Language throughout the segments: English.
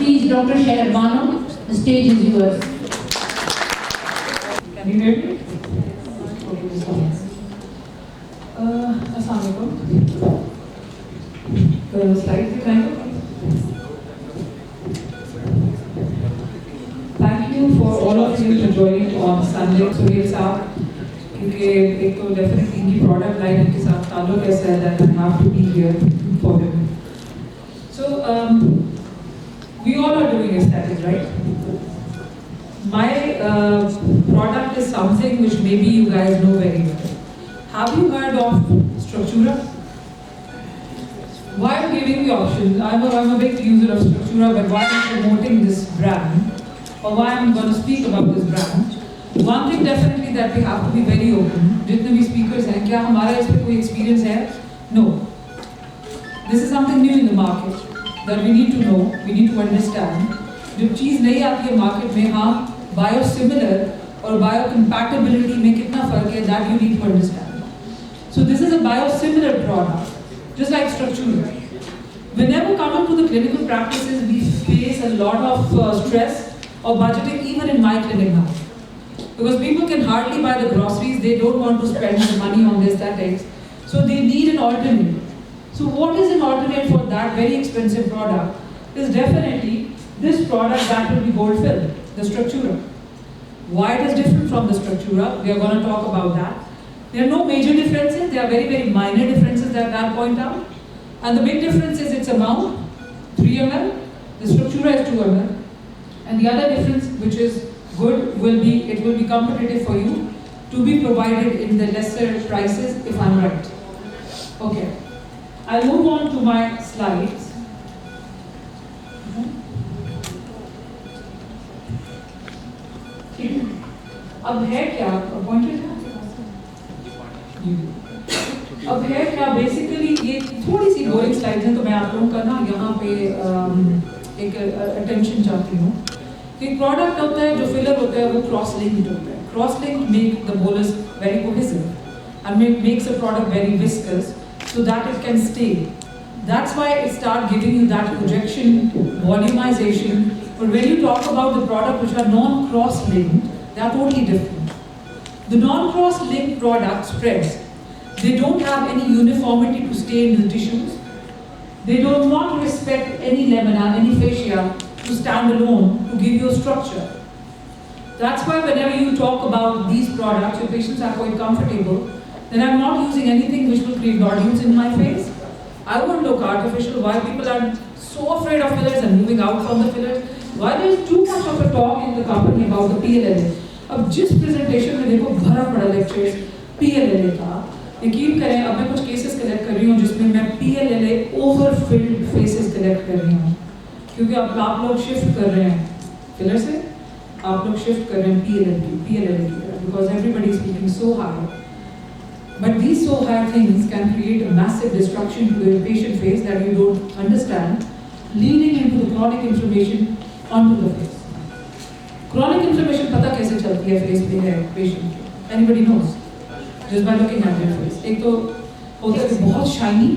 Please, Dr. Sheher Bano, the stage is yours. Can you hear me? Assalamualaikum. Slide दिखाएंगे. Thank you for all of you to join on Sunday. Suhail साहब, क्योंकि एक तो definitely इनकी product line इनके साथ ताल्लुक ऐसा है that I have to be here for them. So we all are doing aesthetics, right? My product is something which maybe you guys know very well. Have you heard of Structura? Why I'm giving the option? I'm a big user of Structura, but why I'm promoting this brand, or why I'm going to speak about this brand? One thing definitely that we have to be very open. जितने भी speakers हैं, क्या हमारा इस पे कोई experience है? No. This is something new in the market that we need to know, we need to understand. जब चीज़ नहीं आती है market में, हाँ, biosimilar और biocompatibility में कितना फर्क है, that you need to understand. So this is a biosimilar product, just like Structura. Whenever coming to the clinical practices, we face a lot of stress or budgeting, even in my clinic now. Because people can hardly buy the groceries, they don't want to spend the money on the aesthetics, so they need an alternate. So what is an alternate for that very expensive product? Is definitely this product that will be gold filled, the Structura. Why it is different from the Structura? We are going to talk about that. There are no major differences, there are very, very minor differences that I'll point out. And the big difference is its amount, 3 ml, the Structura is 2 ml. And the other difference, which is good, will be, it will be competitive for you to be provided in the lesser prices, if I'm right. Okay, I'll move on to my slides. अब है क्या appointed है? अब है क्या basically ये थोड़ी सी boring slides हैं तो मैं आप लोगों का ना यहाँ पे एक अटेंशन चाहती हूँ कि प्रोडक्ट होता है जो फिलर होता है वो क्रॉस लिंक्ड होता है. Cross linked make the bolus very cohesive and makes a product very viscous so that it can stay. That's why it start giving you that projection, volumization. But when you talk about the product which are non-cross linked, they are totally different. The non-cross linked product spreads. They don't have any uniformity to stay in the tissues. They do not respect any lamina, any fascia to stand alone to give you a structure. That's why whenever you talk about these products, your patients are quite comfortable. Then I'm not using anything which will create nodules in my face. I won't look artificial. Why people are so afraid of fillers and moving out from the fillers? Why there is too much of a talk in the company about the PLLA? अब जिस presentation में देखो भरा पड़ा lectures PLLA का, यकीन करें अब मैं कुछ केसेस कलेक्ट कर रही हूँ जिसमें मैं PLLA ओवरफिल्ड फेसेस कलेक्ट कर रही हूँ, क्योंकि अब आप लोग शिफ्ट कर रहे हैं फिलर से, आप लोग शिफ्ट कर रहे हैं PLLA की तरफ, because everybody is speaking so high. But these so high things can create a massive destruction to the patient face that you don't understand, leading into the chronic inflammation onto the face. Chronic inflammation पता कैसे चलती है face पे है patient के? Anybody knows? Just by looking at their face. एक तो होता है बहुत शाइनी,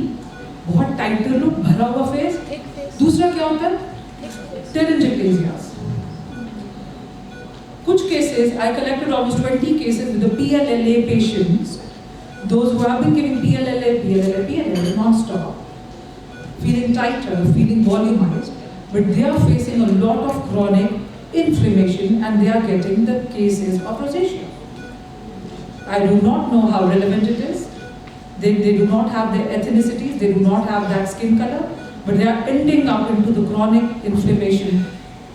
बहुत टाइटर लुक, भरा हुआ फेस. दूसरा क्या होता है? Telangiectasias. कुछ cases, I collected almost 20 cases with the PLLA patients. Those who have been giving PLLA non-stop, feeling tighter, feeling volumized, but they are facing a lot of chronic inflammation and they are getting the cases of rosacea. I do not know how relevant it is. They do not have the ethnicities, they do not have that skin color, but they are ending up into the chronic inflammation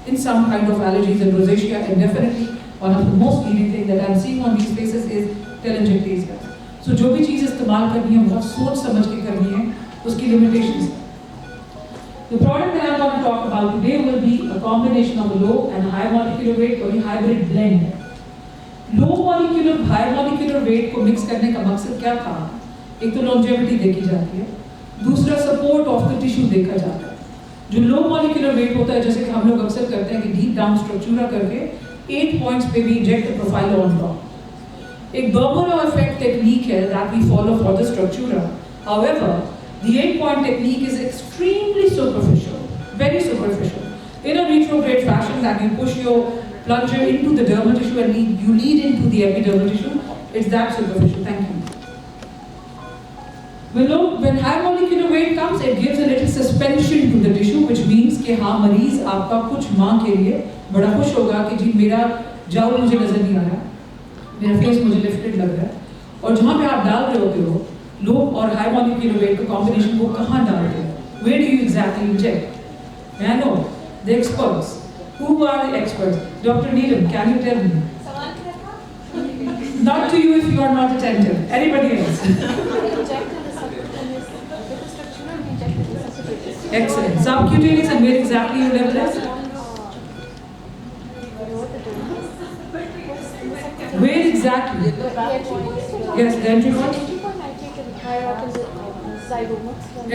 in some kind of allergies and rosacea, and definitely one of the most leading things that I am seeing on these faces is telangiectasia. So जो भी चीज़ इस्तेमाल करनी है बहुत सोच समझ के करनी है, उसकी limitations. The product that I am going to talk about today will be a combination of a low and high molecular weight और hybrid blend. Low molecular high molecular weight को mix करने का मकसद क्या था? एक तो longevity देखी जाती है, दूसरा support of the tissue देखा जाता है. जो low molecular weight होता है, जैसे कि हम लोग अक्सर करते हैं कि deep down Structura करके 8 points पे भी inject the profile on top. एक domino effect technique है that we follow for the Structura. However, the 8-point technique is extremely superficial, very superficial. In a retrograde fashion that you push your plunger into the dermal tissue and you lead into the epidermal tissue. It's that superficial. Thank you. When high molecular weight comes, it gives a little suspension to the tissue, which means कि हाँ मरीज आपका कुछ माह के लिए बड़ा खुश होगा कि जी मेरा जाओ मुझे नजर नहीं आ रहा, मेरा फेस मुझे लिफ्टेड लग रहा है. और जहाँ पे आप डाल रहे होते हो लो और हाई मॉलिक्यूलर वेट का कॉम्बिनेशन वो कहाँ डालते हो? Where do you exactly inject? May I know? The experts. Who are the experts? Dr. Neelam, can you tell me? Not to you if you are not attentive. Anybody else? Excellent. Subcutaneous, and where exactly you level is? Where exactly? Yes, the entry point.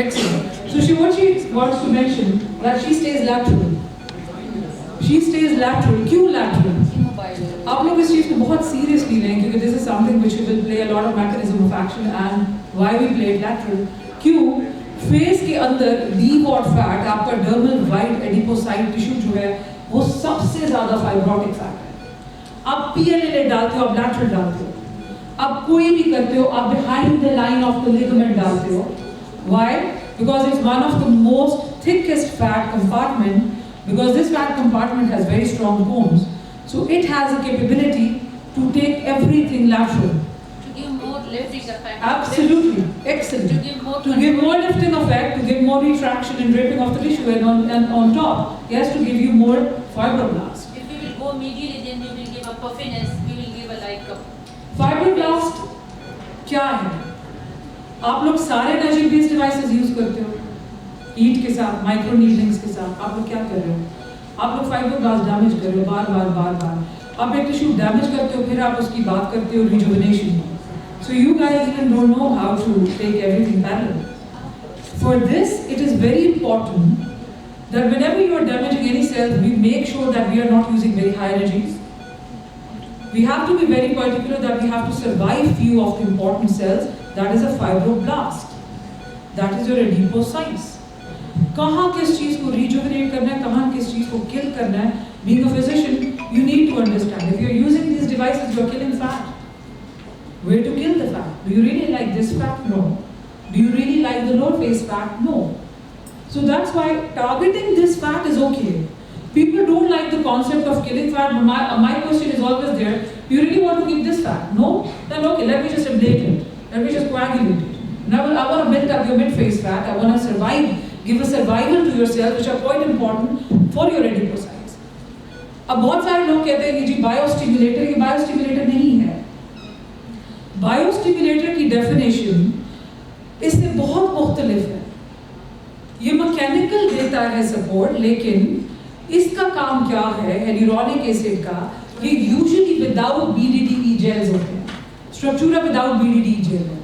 Excellent. So what she wants to mention that she stays lateral. She stays lateral. क्यों lateral? आप लोग इस चीज को बहुत seriously लें क्योंकि this is something which will play a lot of mechanism of action and why we play it lateral. क्यों? फेस के अंदर डीप और फैट आपका डर्मल वाइड एडिपोसाइट टिश्यू जो है वो सबसे ज्यादा फाइब्रोटिक फैट है. आप पीएलएल डालते हो, आप लैटरल डालते हो, आप कोई भी करते हो, आप behind the line of the ligament डालते हो. Why? Because it's one of the most thickest fat compartment, because this fat compartment has very strong bones, so it has a capability to take everything lateral. Lifting effect. Absolutely, excellent. To give more lifting effect, to give more retraction and draping of the tissue, and on top, yes, to give you more fibroblast. If we will go medially, then we will give a puffiness. We will give a like a. Fibroblast क्या है? आप लोग सारे nursing based devices use करते हो, heat के साथ, micro नीडलिंग्स के साथ. आप लोग क्या कर रहे हो? आप लोग फाइब्रोब्लास्ट डैमेज कर रहे हो बार बार. आप एक टिश्यू डैमेज करते हो, फिर आप उसकी बात करते हो rejuvenation. So you guys even don't know how to take everything parallel. For this, it is very important that whenever you are damaging any cells, we make sure that we are not using very high energies. We have to be very particular that we have to survive few of the important cells. That is a fibroblast. That is your adipocytes. कहाँ किस चीज को rejuvenate करना है, कहाँ किस चीज को kill करना है. Being a physician, you need to understand. If you are using these devices, you are killing fat. Where to kill the fat? Do you really like this fat? No. Do you really like the low face fat? No. So that's why targeting this fat is okay. People don't like the concept of killing fat, but my question is always there. Do you really want to keep this fat? No? Then okay, let me just ablate it. Let me just coagulate it. Now I want to build up your mid-face fat. I want to survive, give a survival to your cells, which are quite important for your adipocytes. अब बहुत सारे लोग कहते हैं कि जी बायोस्टिमुलेटर, ये बायोस्टिमुलेटर नहीं है. बायोस्टिमुलेटर की डेफिनेशन इससे बहुत मुख्तलिफ है. ये मैकेनिकल देता है सपोर्ट, लेकिन इसका काम क्या है हेल्यूरोनिक एसिड का? ये यूजुअली विदाउट बीडीडीई जेल्स होते हैं. स्ट्रक्चरा विदाउट बीडीडीई जेल है,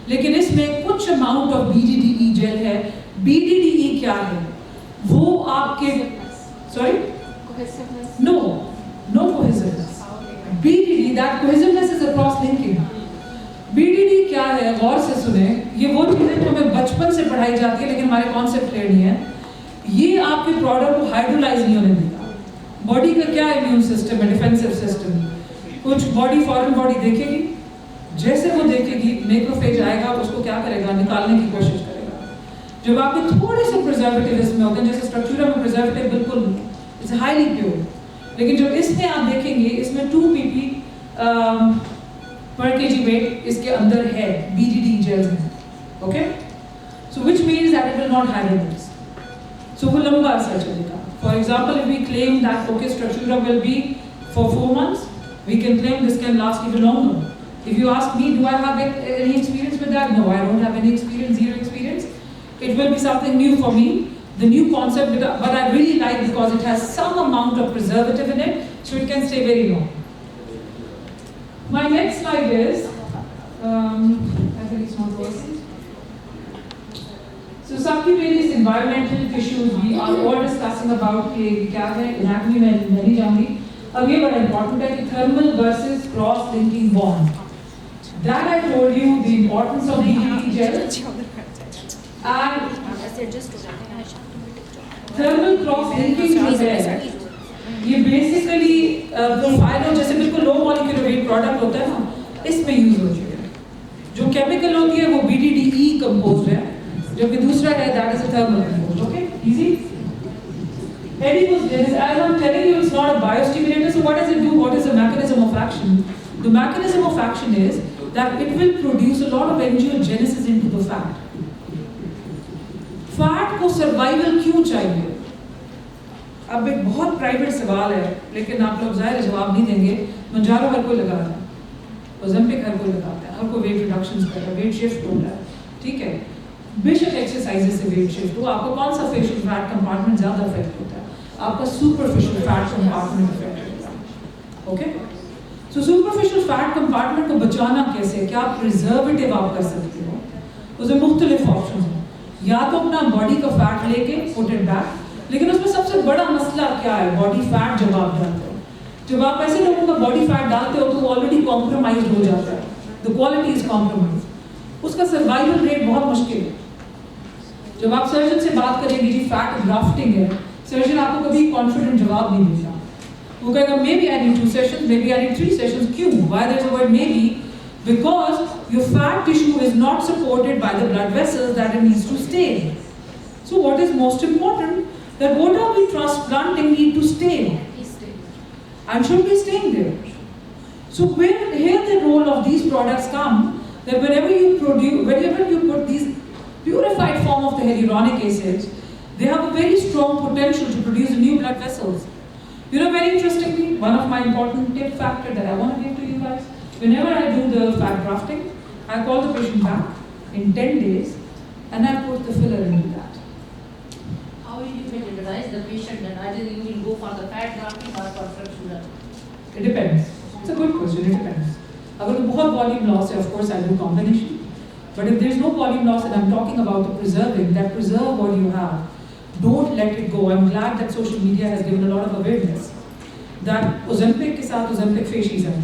लेकिन इसमें कुछ अमाउंट ऑफ बीडीडीई जेल है. बीडीडीई क्या है? वो आपके no cohesiveness. BDD, that cohesiveness is a cross linking. BDD क्या है? गौर से सुने. ये वो चीजें जो हमें बचपन से पढ़ाई जाती है लेकिन हमारे कॉन्सेप्ट क्लियर नहीं है. ये आपके प्रोडक्ट को हाइड्रोलाइज नहीं होने देगा. बॉडी का क्या इम्यून सिस्टम है? Defensive system. कुछ बॉडी फॉरेन बॉडी देखेगी, जैसे वो देखेगी मैक्रोफेज आएगा, उसको क्या करेगा? निकालने की कोशिश करेगा. जब आपके थोड़े से प्रिजर्वेटिव इसमें होते हैं, जैसे स्ट्रक्चर में प्रिजर्वेटिव बिल्कुल इट्स हाईली प्योर, लेकिन जब इसमें आप देखेंगे इसमें 2 pp per kg weight इसके अंदर है, BDD जेल्स हैं. Okay, so which means that it will not hydrolyse. So वो लंबा अरसा चलेगा. For example, if we claim that okay structure will be for 4 months, we can claim this can last even longer. If you ask me, do I have any experience with that? No, I don't have any experience, zero experience. It will be something new for me, the new concept, but I really like because it has some amount of preservative in it, so it can stay very long. My next slide is, I think it's not working. So subcutaneous environmental tissues, we are all discussing about कि क्या है, anatomy में नहीं जाऊँगी. अब ये बड़ा important है कि thermal versus cross-linking bond. That I told you the importance of the BDD gel. And thermal cross-linking is there. ये बेसिकली प्रोफाइल जैसे बिल्कुल लो मॉलिक्यूलर वेट प्रोडक्ट होता है ना, इसमें यूज होती है। जो केमिकल होती है वो BDDE कंपोज्ड है, जबकि दूसरा है that is a thermal composed. Okay, easy. Adipose, as I'm telling you, it's not a biostimulator. So what does it do? What is the mechanism of action? The mechanism of action is that it will produce a lot of angiogenesis into the fat. Fat को survival क्यों चाहिए? अब एक बहुत private सवाल है, लेकिन आप लोग ज़ाहिर जवाब नहीं देंगे। मंजारो हर कोई लगा रहा है, ओज़ेम्पिक हर कोई लगाता है, हर कोई वेट रिडक्शन कर रहा है, वेट शिफ्ट हो रहा है, ठीक है। बेशक एक्सरसाइजेज से वेट शिफ्ट हो, आपका कौन सा फेशियल फैट कंपार्टमेंट ज़्यादा अफेक्ट होता है? आपका सुपरफिशियल फैट कंपार्टमेंट अफेक्ट होता है। Okay, so superficial fat compartment को बचाना कैसे? क्या प्रिजर्वेटिव आप कर सकते हो? उसमें मुख्तलिफ ऑप्शन हैं, या तो अपना बॉडी का फैट लेके पुट इट बैक, लेकिन उसमें सबसे बड़ा मसला क्या है? बॉडी फैट जब आप डालते हो, जब आप ऐसे लोगों का बॉडी फैट डालते हो तो वो ऑलरेडी कॉम्प्रोमाइज हो जाता है, द क्वालिटी इज कॉम्प्रोमाइज, उसका सर्वाइवल रेट बहुत मुश्किल है। जब आप सर्जन से बात करेंगे जी फैट ग्राफ्टिंग है, सर्जन आपको कभी कॉन्फिडेंट जवाब नहीं देगा, वो कहेगा maybe I need 2 sessions, maybe I need 3 sessions. क्यों? Why there is a word maybe? Because your fat tissue is not supported by the blood vessels that it needs to stay. So what is most important? That what are we transplanting need to stay and should be staying there. So here the role of these products come, that whenever you put these purified form of the hyaluronic acids, they have a very strong potential to produce new blood vessels. You know, very interestingly, one of my important tip factor that I want to give to you guys, whenever I do the fat grafting, I call the patient back in 10 days and I put the filler into that. How will you advise the patient that either you will go for the fat grafting or for fracture? It depends. It's a good question. It depends. अगर तो बहुत volume loss है, of course I do combination. But if there is no volume loss and I'm talking about the preserving, that preserve what you have, don't let it go. I'm glad that social media has given a lot of awareness that Ozempic के साथ Ozempic facies हैं.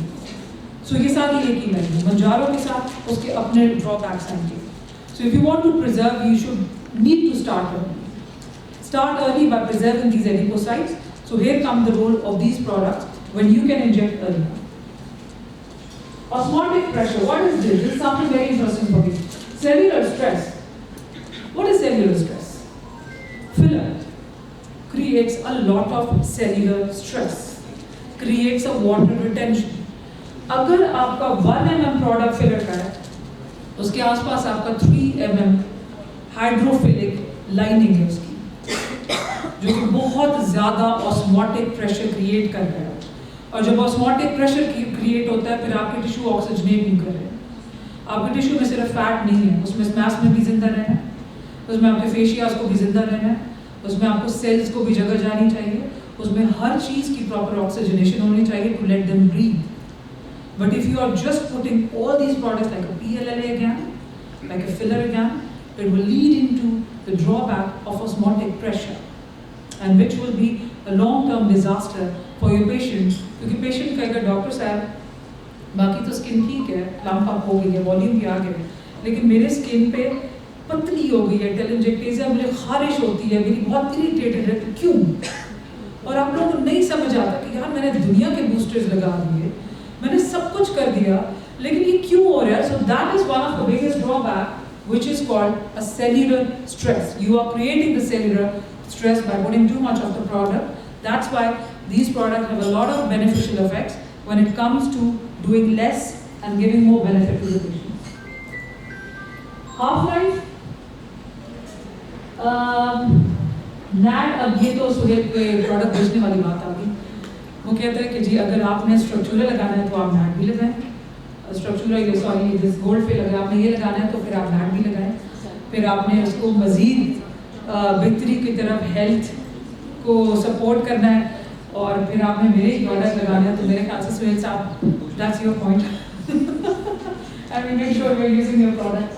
So ये सारी एक ही line है, मंजारो के साथ उसके अपने ड्रॉबैक्स हैं। So if you want to preserve, you should need to start early. Start early by preserving these adipocytes. So here comes the role of these products when you can inject early. Osmotic pressure. What is this? This is something very interesting for me. Cellular stress. What is cellular stress? Filler creates a lot of cellular stress. Creates a water retention. अगर आपका 1 mm product filler का है, उसके आसपास आपका 3 mm hydrophilic lining है उसकी, जो कि बहुत ज़्यादा ऑस्मोटिक प्रेशर क्रिएट कर रहा है। और जब ऑस्मोटिक प्रेशर क्रिएट होता है, फिर आपके टिश्यू ऑक्सीजनेट नहीं कर रहे हैं। आपके टिश्यू में सिर्फ फैट नहीं है, उसमें स्मैश में भी जिंदा रहना है, उसमें आपके फेशियाज को भी जिंदा रहना है, उसमें आपको सेल्स को भी जगह जानी चाहिए, उसमें हर चीज़ की प्रॉपर ऑक्सीजनेशन होनी चाहिए to let them breathe. But if you are just putting all these products like a PLLA again, like a filler again, it will lead into the drawback of osmotic pressure, and which will be a long-term disaster for your patient. क्योंकि patient कहेगा doctor साहब बाकी तो skin ठीक है, lump up हो गई है, वॉल्यूम भी आ गया, लेकिन मेरे स्किन पे पतली हो गई है, टेलेंजेक्टेसिया, मुझे खारिश होती है, मेरी बहुत इरिटेटेड है, क्यों? और आप लोगों को नहीं समझ आता कि यार मैंने दुनिया के बूस्टर्स लगा दिए, मैंने सब कुछ कर दिया, लेकिन ये क्यों हो रहा है? So that is one of the biggest drawback, which is called a cellular stress. You are creating the cellular stress by putting too much of the product. That's why these products have a lot of beneficial effects when it comes to doing less and giving more benefit to the patient. Half-life. अब ये तो सुहेल पे product बेचने वाली बात आ गई। वो कहता है कि जी अगर आपने स्ट्रक्चरल लगाना है तो आप मैट भी लगाएं, स्ट्रक्चरल सॉरी दिस गोल्ड पे लगा, आपने ये लगाना है तो फिर आप मैट भी लगाएं, फिर आपने उसको मज़ीद बेहतरी की तरफ हेल्थ को सपोर्ट करना है, और फिर आपने मेरे ही प्रोडक्ट लगाना है, तो मेरे ख्याल से सुहेल साहब that's your point and we make sure we are using your product.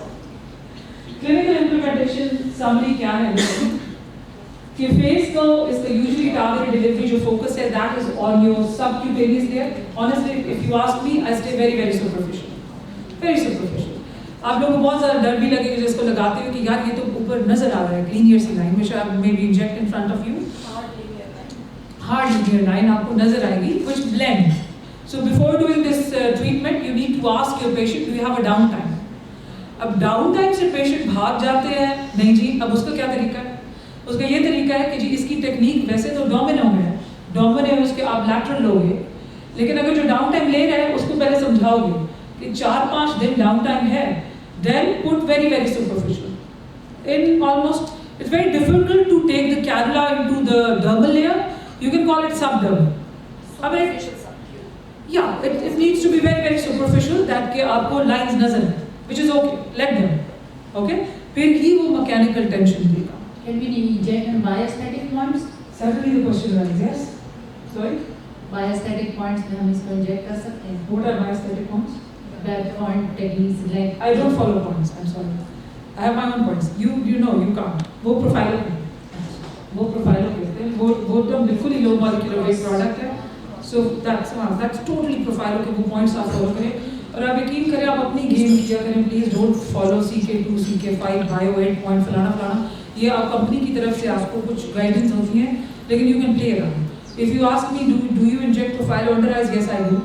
Clinical implementation summary क्या है कि फेस को is the usually targeted delivery, जो focus है that is on your subcutaneous layer. Honestly, if you ask me, I stay very superficial, very superficial. आप लोगों को बहुत ज़्यादा डर भी लगेगा जिसको लगाते हो कि यार ये तो ऊपर नजर आ रहा है cleaner C line, which I maybe inject in front of you. hard linear line आपको नजर आएगी, which blend. So before doing this treatment, you need to ask your patient, do you have a down time? अब down time से patient भाग जाते हैं, नहीं जी, अब उसका क्या तरीका है? उसका ये तरीका है कि जी इसकी टेक्निक वैसे तो डोमिनो है, डोमिनो है उसके आप लैटरल लोगे, लेकिन अगर जो डाउन टाइम ले रहा है उसको पहले समझाओगे कि 4-5 दिन डाउन टाइम है, then put very very superficial. In almost, it's very difficult to take the cannula into the dermal layer. You can call it subdermal. Superficial subcutaneous. Yeah, it needs to be very very superficial that के आपको lines नजर है, which is okay. Let them. Okay? फिर ही वो mechanical tension देगा. Can we inject in biostatic points? Certainly the question arises. Yes. Sorry. Biostatic points में हम इसको inject कर सकते हैं. What are biostatic points? Point techniques like. I don't follow points. I'm sorry. I have my own points. You know you can't. वो profiler है. वो profiler कहते हैं. वो तो बिल्कुल ही low molecular weight product है. So that's totally profiler के वो points आप follow करें. और आप यकीन करें आप अपनी गेम किया करें. Please don't follow CK2, CK5, Bio 8 point फलाना फलाना. ये आप कंपनी की तरफ से आपको कुछ गाइडेंस होती है, लेकिन you can play around. If you ask me, do you inject profiler under eyes? Yes, I do.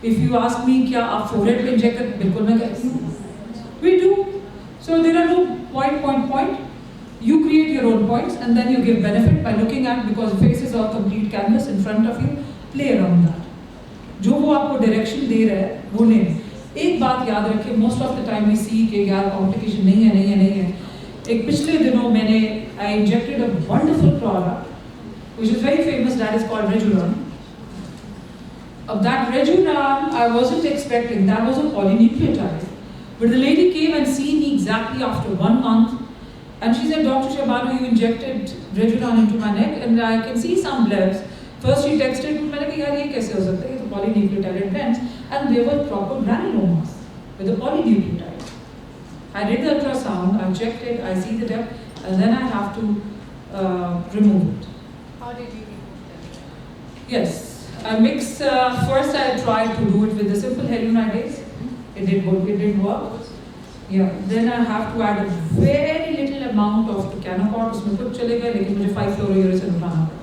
If you ask me, क्या आप forehead पे inject करते? बिल्कुल मैं करती हूँ. We do. So there are no point. You create your own points and then you give benefit by looking at, because face is a complete canvas in front of you. Play around that. जो वो आपको direction दे रहा है वो नहीं. एक बात याद रखें, most of the time we see कि यार complication नहीं है. एक पिछले दिनों मैंने I injected a wonderful product which is very famous, that is called Rejuron. Of that Rejuron, I wasn't expecting, that was a polynucleotide. But the lady came and seen me exactly after 1 month, and she said, Dr. Shabanu, you injected Rejuron into my neck, and I can see some blebs. First she texted me, मैंने कहा यार ये कैसे हो सकता है? ये तो polynucleotide blends, and they were proper granulomas with a polynucleotide. I did the ultrasound, I checked it, I see the depth, and then I have to remove it. How did you remove them? Yes. I mix, first I tried to do it with the simple hyaluronidase. It didn't work. Yeah. Then I have to add a very little amount of Canoport. उसमें कुछ चलेगा, लेकिन मुझे 5-fluorouracil उठाना पड़ा.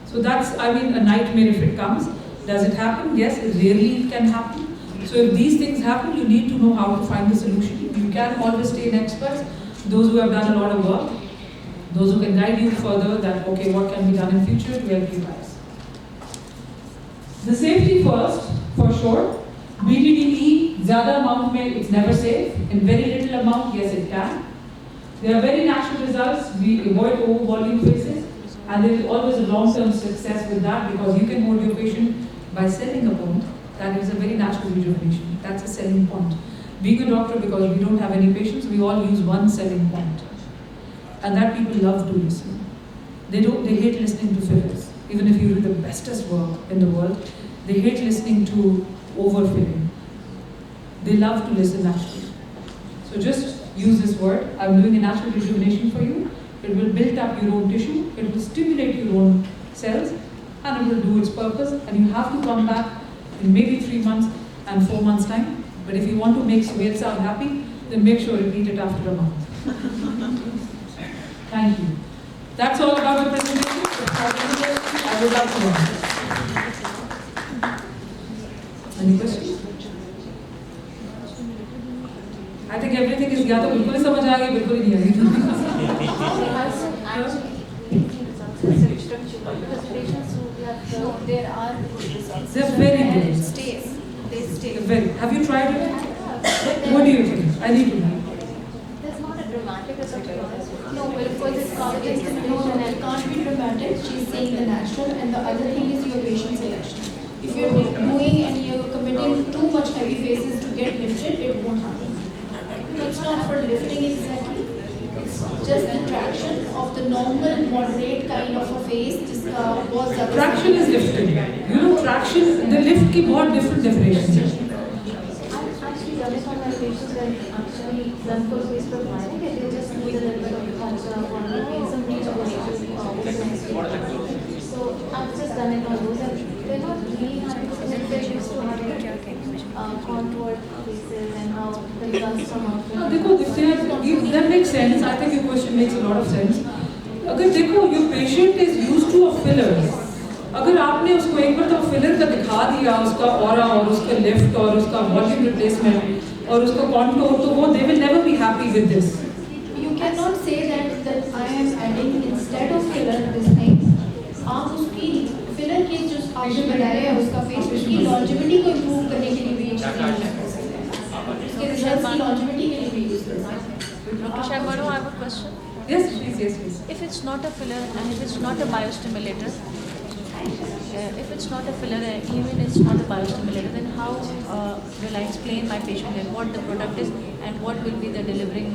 So that's, I mean, a nightmare if it comes. Does it happen? Yes, it really can happen. So if these things happen, you need to know how to find the solution. You can always stay in experts, those who have done a lot of work, those who can guide you further that, okay, what can be done in future to help you guys. The safety first, for sure. BDDE, ज़्यादा amount में it's never safe. In very little amount, yes it can. There are very natural results. We avoid over volume faces, and there is always a long-term success with that, because you can hold your patient by selling a point. That is a very natural rejuvenation. That's a selling point. Being a doctor, because we don't have any patients, we all use one selling point, and that people love to listen. They hate listening to fillers. Even if you do the bestest work in the world, they hate listening to overfilling. They love to listen naturally. So just use this word. I'm doing a natural rejuvenation for you. It will build up your own tissue. It will stimulate your own cells, and it will do its purpose. And you have to come back in maybe 3 months and 4 months time. But if you want to make Suhail Saab happy, then make sure you repeat it after a month. Thank you. That's all about the presentation. I would love to know. Any questions? I think everything is, या तो बिल्कुल ही समझ आ गया, बिल्कुल ही नहीं आ गया. There are good results. They're very good. And it stays. They stay. Very. Have you tried it? What do you think? I need to know. There's not a dramatic result, to be honest. No, well, of course, it's cardiac stimulation and it can't be dramatic. She's saying the natural, and the other thing is your patient selection. If you're doing and you're committing too much heavy faces to get lifted, it won't happen. It's not for lifting exactly. It's just the traction of the normal, moderate kind of a face. जिसका बहुत ज़्यादा. Traction is lifting. You know, traction, the lift की बहुत different definitions हैं. I've actually done it on my patients when actually done for face profiling, and they just need a little bit of contour, some rejuvenation. So I've just done it on those, and they're not really having to commit. They're used to having contoured faces and how the results come out. No, देखो, that makes sense. I think your question makes a lot of sense. अगर देखो, your patient is used to a fillers. अगर आपने उसको एक बार तो filler का दिखा दिया उसका ऑरा और उसका लिफ्ट और उसका वॉल्यूम रिप्लेसमेंट और उसका कॉन्टोर, तो वो they will never be happy with this. You cannot say that I am adding instead of filler this thing. आप उसकी फिलर की जो आपने बनाया है उसका फेस, उसकी लॉन्जेविटी को इम्प्रूव करने के लिए भी यूज कर सकते हैं. उसके रिजल्ट्स की लॉन्जेविटी के लिए भी यूज कर सकते हैं. Dr. Sharmano, I have a question. Yes, please. If it's not a filler and if it's not a biostimulator, if it's not a filler and even it's not a biostimulator, then how will I explain my patient and what the product is and what will be the delivering,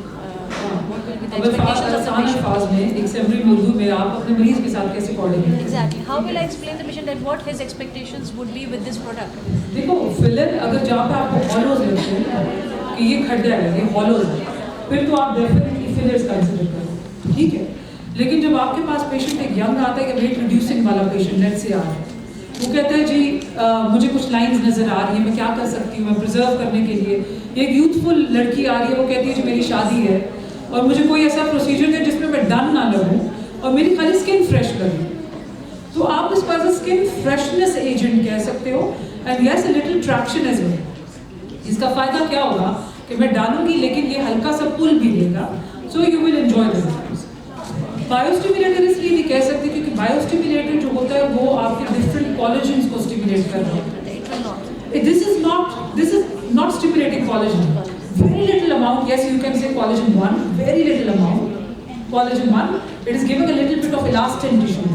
what will be the expectations of the patient? अल्फाज में एक सेमरी उर्दू में आप अपने मरीज के साथ कैसे coordinate? Exactly. How will I explain the patient and what his expectations would be with this product? देखो फिलर अगर जहाँ पे आपको हॉलोज लगते हैं कि ये खट जाएगा, ये हॉलोज है, फिर तो आप डेफिनेटली फिलर्स कंसीडर करो, ठीक है. लेकिन जब आपके पास पेशेंट एक यंग आता है, वेट रिड्यूसिंग वाला पेशेंट लेट्स से आ रहा है, वो कहता है जी मुझे कुछ लाइंस नज़र आ रही है, मैं क्या कर सकती हूँ, मैं प्रिजर्व करने के लिए. एक यूथफुल लड़की आ रही है, वो कहती है जी मेरी शादी है और मुझे कोई ऐसा प्रोसीजर है जिसमें मैं डन ना लगूँ और मेरी खाली स्किन फ्रेश लगे, तो आप इसको as a skin freshness agent कह सकते हो. And yes a little traction as well. इसका फ़ायदा क्या होगा कि मैं डालूंगी लेकिन ये हल्का सा पुल भी देगा, so you will enjoy this. Biostimulator इसलिए नहीं कह सकते क्योंकि बायोस्टिमुलेटर जो होता है वो आपके डिफरेंट कोलेजन्स को स्टिमुलेट कर रहा है. This is not stimulating collagen. Very little amount. Yes, you can say collagen 1. Very little amount. Collagen 1. It is giving a little bit of elastin tissue.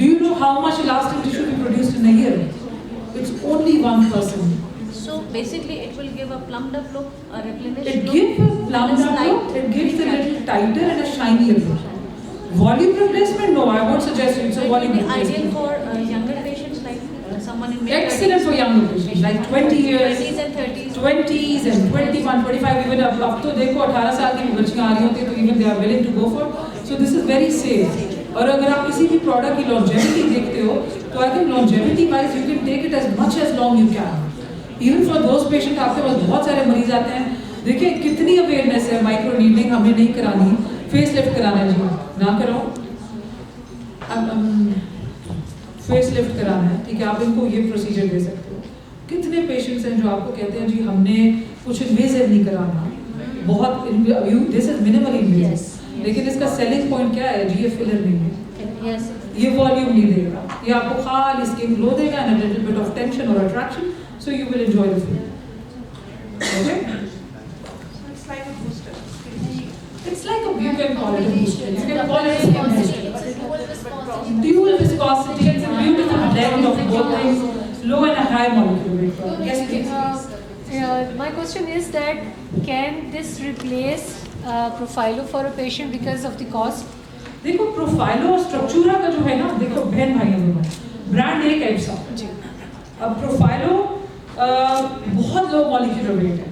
Do you know how much elastin tissue we produced in a year? It's only 1%. So basically, it will give a plumped up look, a replenished It look. gives a plumped up look. It gives a little tighter and a shinier look. Volume replacement? No, I won't suggest it's a It volume will be ideal replacement. for younger patients like someone in mid-30s. Excellent for younger patients, like 20 years, 20s and 30s. 20s and 21, 25, even अब तो देखो 18 साल की बच्चियाँ आ रही होती हैं तो even they are willing to go for. So this is very safe. और अगर आप किसी भी प्रोडक्ट की longevity देखते हो तो I think longevity wise you can take it as much as long you can. Even for those patient आपके पास बहुत सारे मरीज आते हैं, देखिए कितनी अवेयरनेस है, माइक्रो नीडलिंग हमें नहीं करानी, फेस लिफ्ट कराना है जी, ना कराओ. फेस लिफ्ट कराना है, ठीक है, आप इनको ये प्रोसीजर दे सकते हो. कितने पेशेंट्स हैं जो आपको कहते हैं जी हमने कुछ इन्वेजिव नहीं कराना, बहुत दिस इज मिनिमल इन्वेजिव, लेकिन इसका सेलिंग पॉइंट क्या है जी, ये फिलर नहीं है, Yes. ये वॉल्यूम नहीं देगा, ये आपको खाली स्किन ग्लो देगा and a little bit of tension और attraction, so you will enjoy the filler. Okay, It's like a booster. it's like a, you can call it a booster, you can call it a skin booster. Dual viscosity, it's a beautiful blend of both things, low and a high molecular weight. Yes, please. My question is that can this replace Profhilo for a patient because of the cost? देखो प्रोफाइलो और स्ट्रक्चूरा का जो है ना, देखो बहन भाई दोनों ब्रांड एक है ऐसा. अब प्रोफाइलो बहुत लो मॉलिक्यूलर वेट है,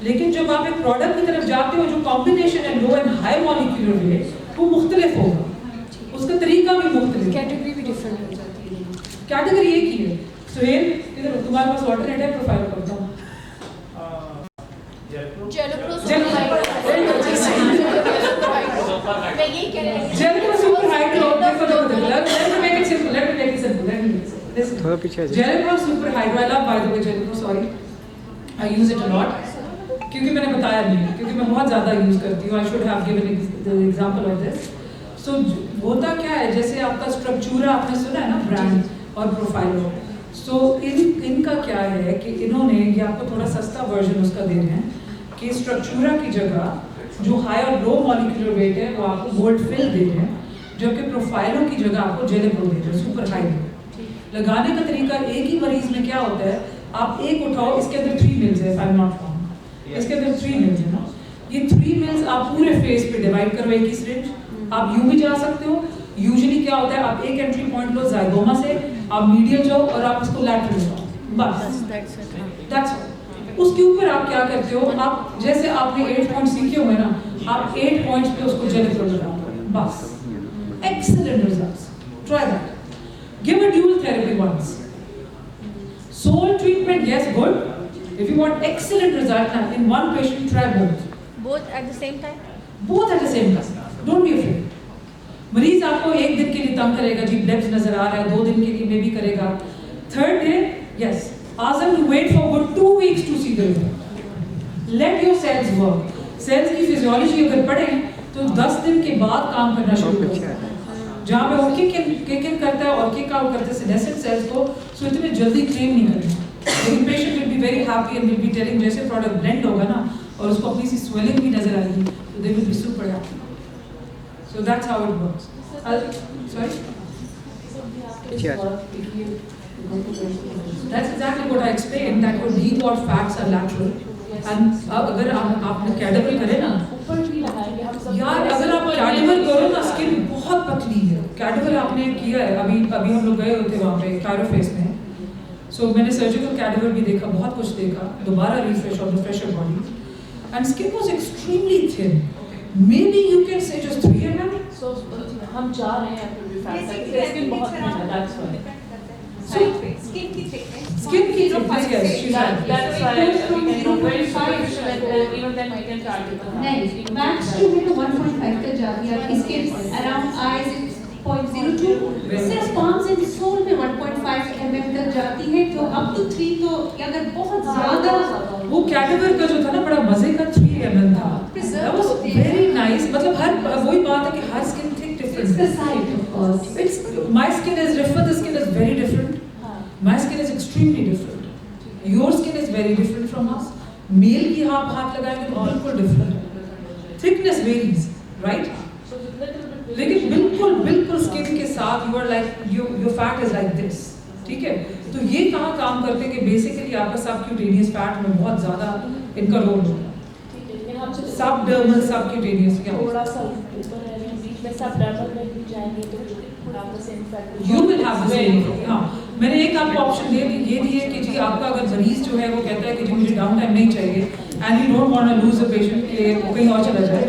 लेकिन जब आप एक प्रोडक्ट की तरफ जाते हो जो कॉम्बिनेशन है लो एंड हाई मॉलिक्यूलर वेट, वो मुख्तलिफ होगा, उसका तरीका भी मुख्तलिफ, कैटेगरी भी डिफरेंट हो जाती है. कैटेगरी एक ही है. सुहेल इधर तुम्हारे पास ऑल्टरनेट है प्रोफाइलो का, बताओ. मैं यही कह रही हूँ. जेलिको super hydro, let me make it simple. Listen. थोड़ा पीछे आ जाओ. जेलिको super hydro, I love by the way जेलिको, sorry, I use it a lot. क्योंकि मैंने बताया नहीं, क्योंकि मैं बहुत ज़्यादा यूज़ करती हूँ. I should have given the example of this. So होता क्या है, जैसे आपका स्ट्रक्चूरा आपने सुना है ना, ब्रांड और प्रोफाइलो. So इनका क्या है कि इन्होंने ये आपको थोड़ा सस्ता वर्जन उसका दे रहे हैं कि स्ट्रक्चूरा की जगह जो हाई और लो मॉलिक्यूलर वेट है वो आपको गोल्ड फिल दे रहे हैं, जबकि प्रोफाइलो की जगह आपको जेलिको दे रहे हैं सुपर हाइड्रो. लगाने का तरीका एक ही मरीज में क्या होता है, आप एक उठाओ, इसके अंदर 3 मिल्स है, if I'm not wrong, इसके अंदर 3 मिल्स है ना, ये 3 मिल्स आप पूरे फेस पे डिवाइड करो एक ही सिरिंज. आप यूं भी जा सकते हो. यूजुअली क्या होता है, आप एक एंट्री पॉइंट लो जाइगोमा से, आप मीडियल जाओ और आप इसको लैटरल जाओ, बस दैट्स ऑल. उसके ऊपर आप क्या करते हो, आप जैसे आपने 8 पॉइंट सीखे हुए ना, आप 8 पॉइंट्स पे उसको जेलिको लगाओ, बस. Excellent results. Try that. Give a dual therapy once. Sole treatment, yes, good. If you want excellent result in one patient, try both. Both at the same time? Both at the same time. Don't be afraid. मरीज आपको एक दिन के लिए तंग करेगा, जी ब्लेब्स नजर आ रहा है, 2 दिन के लिए मे भी करेगा, third day yes ask them to wait for good 2 weeks to see the result. Let your cells work. Cells की फिजियोलॉजी अगर पढ़ें तो 10 दिन के बाद काम करना शुरू करता है, जहाँ पे वो किक इन करता है और किक आउट करता है सेनेसेंट सेल्स को, सो इतने जल्दी क्लेम नहीं करेंगे, लेकिन patient will be very happy and will be telling जैसे प्रोडक्ट ब्लेंड होगा ना और उसको अपनी सी स्वेलिंग भी नजर आएगी तो they will be super happy. So that's how it works. Sorry, that's exactly what I explained, that your deep wall fats are lateral. And अगर आपने कैडेवर करे ना यार, अगर आप कैडेवर करो ना स्किन बहुत पतली है. कैडेवर आपने किया है, अभी हम लोग गए होते वहाँ पे कायरोफेस में, सो मैंने सर्जिकल कैडेवर भी देखा, बहुत कुछ देखा, दोबारा refresh of the fresher body, and skin was extremely thin. Maybe you can say just 3 mm. So हम जा रहे हैं फिर भी फैट है, स्किन बहुत thin है, that's why. So Skin की thickness. skin की thickness, yes, she's right. That's why we can go very superficial and even then we can target the नहीं, max to भी तो 1.5 तक जाती है आपकी skin, around eyes it's 0.02, सिर्फ palms and sole में 1.5 mm तक जाती है, तो up to 3 तो अगर बहुत ज़्यादा वो कैडेवर का जो था ना बड़ा मजे का 3 mm था. That was very nice. मतलब हर वही बात है कि हर skin thick it's the different. side of course. It's my skin is different. The skin is very different. My skin is extremely different. Your skin is very different from us. Male की आप हाथ लगाएंगे तो बिल्कुल different. Thickness varies, right? लेकिन बिल्कुल skin के साथ you are like your fat is like this. ठीक है? तो ये कहाँ काम करते हैं कि बेसिकली आपका सबक्यूटेनियस फैट में बहुत ज़्यादा इनका रोल होता है. सबडर्मल सबक्यूटेनियस क्या थोड़ा सा ऊपर है, बीच में सबडर्मल में भी जाएंगे तो आपका same fat You will have the same. हाँ, मैंने एक आपको ऑप्शन ये दी है कि जी आपका अगर मरीज जो है वो कहता है कि जी मुझे डाउन टाइम नहीं चाहिए and you don't want to lose the patient के वो कहीं और चला जाए,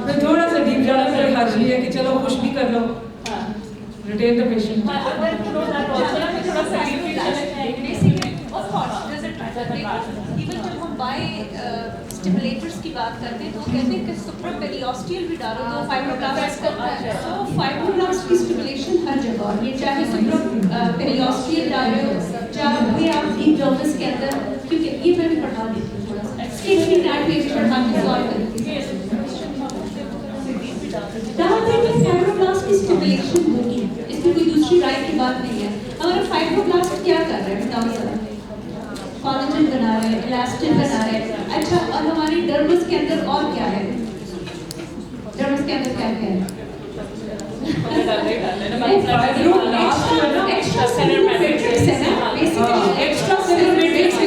फिर थोड़ा सा डीप जाना मेरे हर्ज नहीं है कि चलो कुछ भी कर लो, रिटेन द पेशेंट. Even जब हम स्टिमुलेटर्स की बात करते हैं तो वो कहते हैं कि सुप्रापेरियोस्टियल भी डालो तो फाइब्रोब्लास्ट करता है. तो फाइब्रोब्लास्ट की स्टिमुलेशन हर जगह, और ये चाहे सुप्रापेरियोस्टियल डालो चाहे आप इंडर्मस के अंदर, क्योंकि ये मैं भी पढ़ा देती हूँ थोड़ा सा स्किन की टाइप में पढ़ा के सॉल्व करती हूँ. फाइब्रोब्लास्ट की स्टिमुलेशन होगी, इसमें कोई दूसरी राय की बात नहीं है. अगर फाइब्रोब्लास्ट क्या कर रहे हैं बताओ जरा. कोलेजन बना रहे हैं, इलास्टिन बना रहे हैं. अच्छा, और हमारी डर्मस के अंदर और क्या है? डर्मस के अंदर क्या है? एक्स्ट्रा सेलुलर मैट्रिक्स है ना, बेसिकली एक्स्ट्रा सेलुलर मैट्रिक्स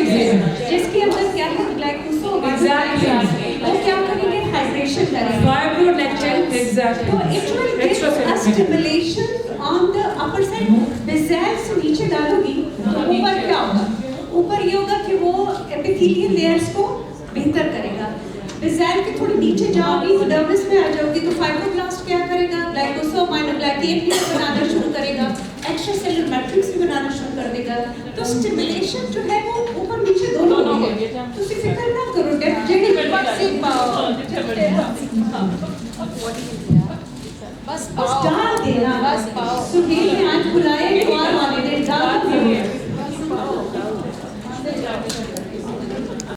जिसके अंदर क्या है? ग्लाइकोसोम. एग्जैक्टली. वो क्या करेंगे? हाइड्रेशन करेंगे. फाइब्रोनेक्टिन. एग्जैक्टली. तो it will give a stimulation on the upper side. Basal से नीचे डालोगी तो ऊपर क्या होगा? ऊपर ये होगा कि वो एपिथेलियल लेयर्स को बेहतर करेगा. बेसल के थोड़ी नीचे जाओगी तो डर्मिस में आ जाओगी तो फाइब्रोब्लास्ट क्या करेगा? ग्लाइकोसोम माइनोग्लाइकेन बनाना शुरू करेगा, एक्स्ट्रा सेलुलर मैट्रिक्स भी बनाना शुरू कर देगा. तो स्टिमुलेशन जो है वो ऊपर नीचे दोनों होगी. तो फिक्र ना करो,